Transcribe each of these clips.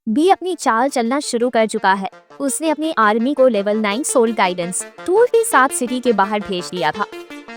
भी अपनी चाल चलना शुरू कर चुका है। उसने अपनी आर्मी को लेवल 9 सोल गाइडेंस टूल के साथ सिटी के बाहर भेज दिया था।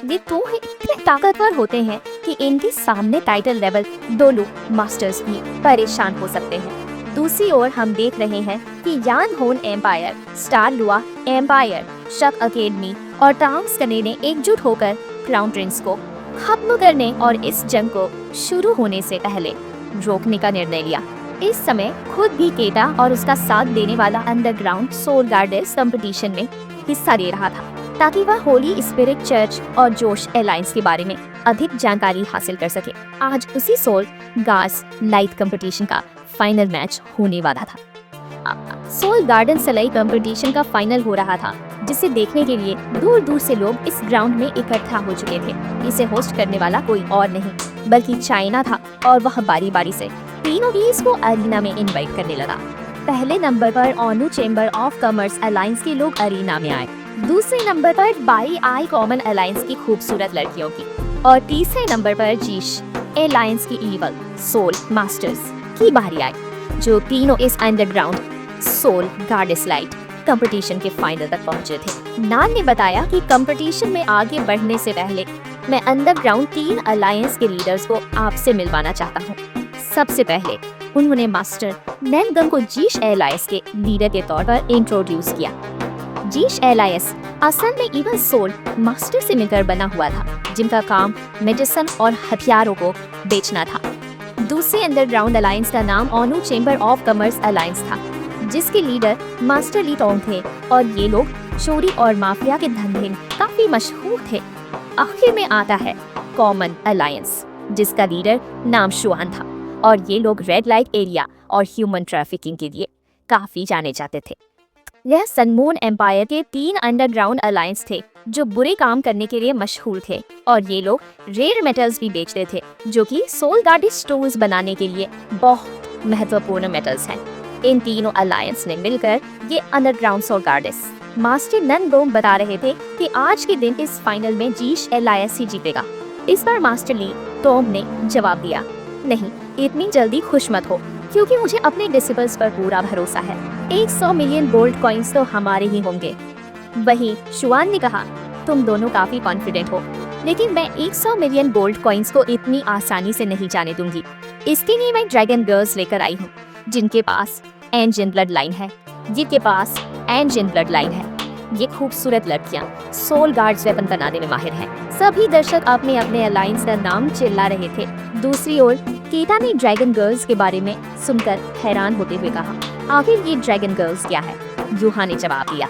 ये टूल इतने ताकतवर होते हैं कि इनके सामने टाइटल लेवल डोलू मास्टर्स भी परेशान हो सकते हैं। दूसरी ओर हम देख रहे हैं कि यान होन एम्पायर, स्टार लुआ एम्पायर, शक अकेडमी और टाउन्स कने ने एकजुट होकर क्राउन प्रिंस को खत्म करने और इस जंग को शुरू होने से पहले रोकने का निर्णय लिया। इस समय खुद भी केटा और उसका साथ देने वाला अंडरग्राउंड सोल गार्डेस कंपटीशन में हिस्सा ले रहा था, ताकि वह होली स्पिरिट चर्च और जोश एलायंस के बारे में अधिक जानकारी हासिल कर सके। आज उसी सोल गार्ड्स लाइट कंपटीशन का फाइनल मैच होने वाला था। सोल गार्डन सलाई कंपटीशन का फाइनल हो रहा था, जिसे देखने के लिए दूर दूर से लोग इस ग्राउंड में इकट्ठा हो चुके थे। इसे होस्ट करने वाला कोई और नहीं बल्कि चाइना था, और वह बारी बारी से तीनों टीम्स को अरीना में इनवाइट करने लगा। पहले नंबर पर ओनू चेंबर ऑफ कॉमर्स अलायंस के लोग अरीना में आए, दूसरे नंबर पर बाई आई कॉमन अलायंस की खूबसूरत लड़कियों की, और तीसरे नंबर पर जीश एलायंस की इवल सोल मास्टर्स की बारी आई, जो तीनों इस अंडरग्राउंड सोल गार्डेस लाइट कंपटीशन के फाइनल तक पहुंचे थे। नान ने बताया कि कंपटीशन में आगे बढ़ने से पहले मैं अंडरग्राउंड 3 अलायंस के लीडर्स को आपसे मिलवाना चाहता हूँ। सबसे पहले उन्होंने मास्टर नैनगंग को जीश एलायंस के लीडर के तौर पर इंट्रोड्यूस किया। जीश एलायंस असल में इवल सोल मास्टर से मिलकर बना हुआ था, जिनका काम मेडिसिन और हथियारों को बेचना था। दूसरे अंडरग्राउंड अलायंस का नाम ओनू चेंबर ऑफ कॉमर्स अलायंस था, जिसके लीडर मास्टर ली टोंग थे, और ये लोग चोरी और माफिया के धंधे में काफी मशहूर थे। आखिर में आता है कॉमन अलायंस, जिसका लीडर नाम शुआन था, और ये लोग रेड लाइट एरिया और ह्यूमन ट्रैफिकिंग के लिए काफी जाने जाते थे। यह सनमून एम्पायर के 3 अंडरग्राउंड अलायंस थे, जो बुरे काम करने के लिए मशहूर थे, और ये लोग रेयर मेटल्स भी बेचते थे, जो कि सोल गार्डेस टूल्स बनाने के लिए बहुत महत्वपूर्ण मेटल्स हैं। इन तीनों अलायंस ने मिलकर ये अंडरग्राउंड सोल गार्डेस मास्टर ननगोंग बता रहे थे कि आज के दिन इस फाइनल में जीश एलायंस ही जीतेगा। इस बार मास्टर ली टोंग ने जवाब दिया, नहीं, इतनी जल्दी खुश मत हो, क्योंकि मुझे अपने डिसिबल्स पर पूरा भरोसा है। 100 मिलियन गोल्ड कॉइन्स तो हमारे ही होंगे। वहीं शुआन ने कहा, तुम दोनों काफी कॉन्फिडेंट हो, लेकिन मैं 100 मिलियन गोल्ड कॉइन्स को इतनी आसानी से नहीं जाने दूंगी। इसके लिए मैं ड्रैगन गर्ल्स लेकर आई हूँ, जिनके पास एंजिन ब्लड लाइन है, जिनके पास एंजिन ब्लड लाइन है। ये खूबसूरत लड़कियां सोल गार्ड्स वेपन बनाने में माहिर हैं। सभी दर्शक अपने अपने अलायंस का नाम चिल्ला रहे थे। दूसरी ओर केटा ने ड्रैगन गर्ल्स के बारे में सुनकर हैरान होते हुए कहा, आखिर ये ड्रैगन गर्ल्स क्या है? यूहा ने जवाब दिया,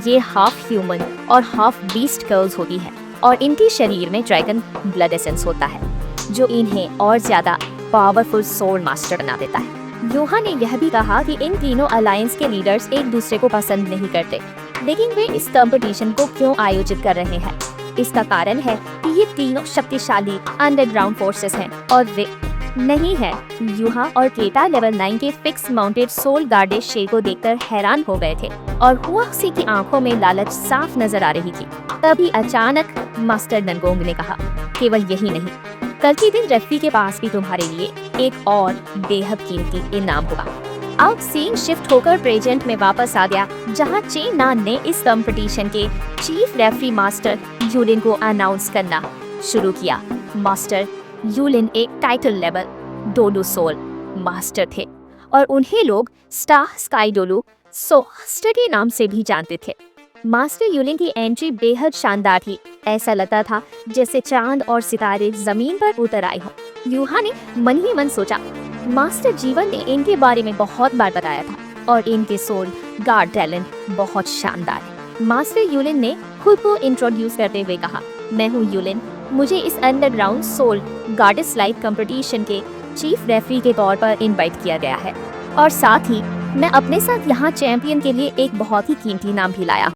ये हाफ ह्यूमन और हाफ बीस्ट गर्ल्स होती है, और इनके शरीर में ड्रैगन ब्लड एसेंस होता है, जो इन्हें और ज्यादा पावरफुल सोल मास्टर बना देता है। यूहा ने यह भी कहा कि इन तीनों अलायंस के लीडर्स एक दूसरे को पसंद नहीं करते, लेकिन वे इस कंपटीशन को क्यों आयोजित कर रहे हैं? इसका कारण है कि ये तीनों शक्तिशाली अंडरग्राउंड फोर्सेस हैं, और वे नहीं है। यूहा और केटा लेवल 9 के फिक्स माउंटेड सोल गार्डेस शेर को देखकर हैरान हो गए थे, और हुआक्सी की आंखों में लालच साफ नजर आ रही थी। तभी अचानक मास्टर ननगोंग ने कहा, केवल यही नहीं, कल के दिन रेफरी के पास भी तुम्हारे लिए एक और बेहद कीमती इनाम होगा। अब सीन शिफ्ट होकर प्रेजेंट में वापस आ गया, जहां चेन नान ने इस कंपटीशन के चीफ रेफरी मास्टर यूलिन को अनाउंस करना शुरू किया। मास्टर यूलिन एक टाइटल लेवल डोलू सोल मास्टर थे, और उन्हें लोग स्टार स्काई डोलू सोस्टर के नाम से भी जानते थे। मास्टर यूलिन की एंट्री बेहद शानदार थी। ऐसा लगता था जैसे चांद और सितारे जमीन पर उतर आए हों। यूहा ने मन ही मन सोचा, मास्टर जीवन ने इनके बारे में बहुत बार बताया था, और इनके सोल गार्ड टैलेंट बहुत शानदार है। मास्टर यूलिन ने खुद को इंट्रोड्यूस करते हुए कहा, मैं हूँ यूलिन, मुझे इस अंडरग्राउंड सोल गार्डेस लाइट कंपटीशन के चीफ रेफरी के तौर पर इनवाइट किया गया है, और साथ ही मैं अपने साथ यहाँ चैंपियन के लिए एक बहुत ही कीमती नाम भी लाया।